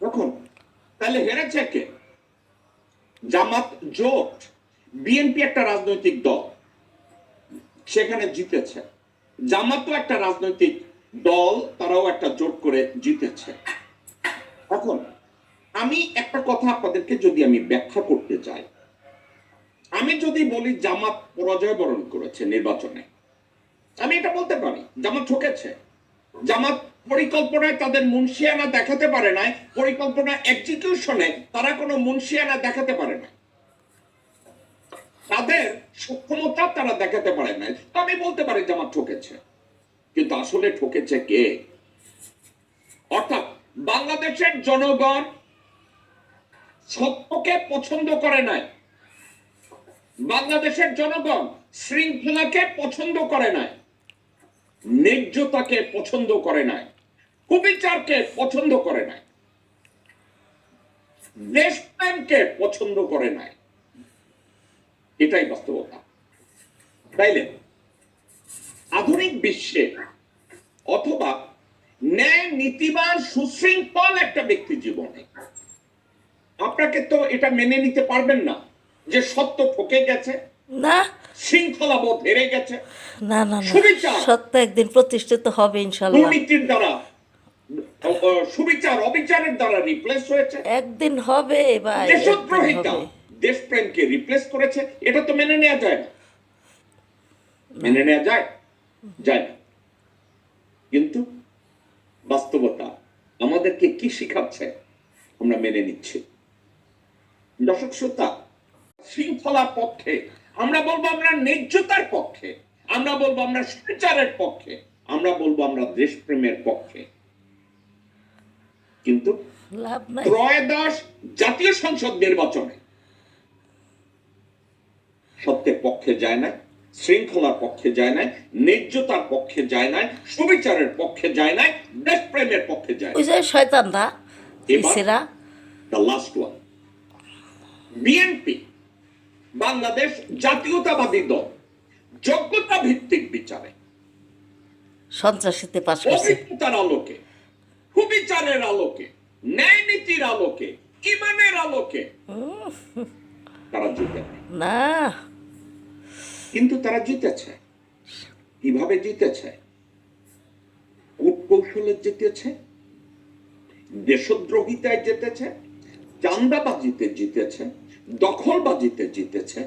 তখন তাহলে হেরেছে কে? জামাত জোট, বিএনপি একটা রাজনৈতিক দল, সেখানে জিতেছে। জামাতও একটা রাজনৈতিক দল, তারাও একটা জোট করে জিতেছে। এখন আমি একটা কথা আপনাদেরকে যদি আমি ব্যাখ্যা করতে চাই, আমি যদি বলি জামাত পরাজয় বরণ করেছে নির্বাচনে, আমি এটা বলতে পারি জামাত ঠকেছে। জামাত পরিকল্পনায় তাদের মুনশিয়ানা দেখাতে পারে নাই, পরিকল্পনা এক্সিকিউশনে তারা কোনো মুনশিয়ানা দেখাতে পারে না, তাদের সক্ষমতা তারা দেখাতে পারে নাই। তো আমি বলতে পারি জামাত ঠকেছে। কিন্তু আসলে ঠকেছে কে? অর্থাৎ বাংলাদেশের জনগণ সত্যকে পছন্দ করে নাই, বাংলাদেশের জনগণ শৃঙ্খলাকে পছন্দ করে নাই, ন্যায্যতাকে পছন্দ করে নাই, কুবিচারকে পছন্দ করে নাই, দেশপ্রেমকে পছন্দ করে নাই। এটাই বাস্তবতা। তাইলে আধুনিক বিশ্বে অথবা ন্যায় নীতিবান সুশৃঙ্খল একটা ব্যক্তি জীবনে আপনাকে তো এটা মেনে নিতে পারবেন না যে সত্য ঠকে গেছে, না শৃঙ্খলা বোধ হেরে গেছে। না না না, সুবিচার সত্য একদিন প্রতিষ্ঠিত হবে ইনশাল্লাহ। দুর্নীতির দ্বারা, সুবিচার অবিচারের দ্বারা রিপ্লেস হয়েছে। একদিন হবে ভাই, একদিন দেশদ্রোহিতা হবে। দেশপ্রেমকে রিপ্লেস করেছে। এটা তো মেনে নেওয়া যায় না, মেনে নেওয়া যায় যায় না। কিন্তু বাস্তবতা আমাদেরকে কি শিখাচ্ছে? আমরা মেনে নিচ্ছি। দর্শক শ্রোতা, শৃঙ্খলার পক্ষে আমরা বলবো, আমরা ন্যায্যতার পক্ষে আমরা বলবো, আমরা সুবিচারের পক্ষে আমরা বলবো, আমরা দেশপ্রেমের পক্ষে। কিন্তু লাভ নাই। ত্রয়োদশ জাতীয় সংসদ নির্বাচনে সত্যের পক্ষে যায় না, শৃঙ্খলার পক্ষে যায় না, ন্যায্যতার পক্ষে যায় না, সুবিচারের পক্ষে যায় না, দেশপ্রেমের পক্ষে যায় ওই যে শয়তানরা, এবার পিছেরা। The last one, BNP Bangladesh জাতীয়তাবাদী দল যোগ্যতা ভিত্তিক বিচারে, সন্ত্রাসীতে পাশ করছে। অভিজ্ঞতার আলোকে, সুবিচারের আলোকে, ন্যায় নীতির আলোকে, ইমানের আলোকে তারা জিতে না, কিন্তু তারা জিতেছে। কিভাবে জিতেছে? কূটকৌশলে জিতেছে, দেশদ্রোহিতায় জিতেছে, চাঁদাবাজিতে জিতেছে, দখলবাজিতে জিতেছে,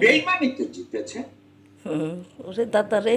বেইমানিতে জিতেছে। ওরে দাদা রে।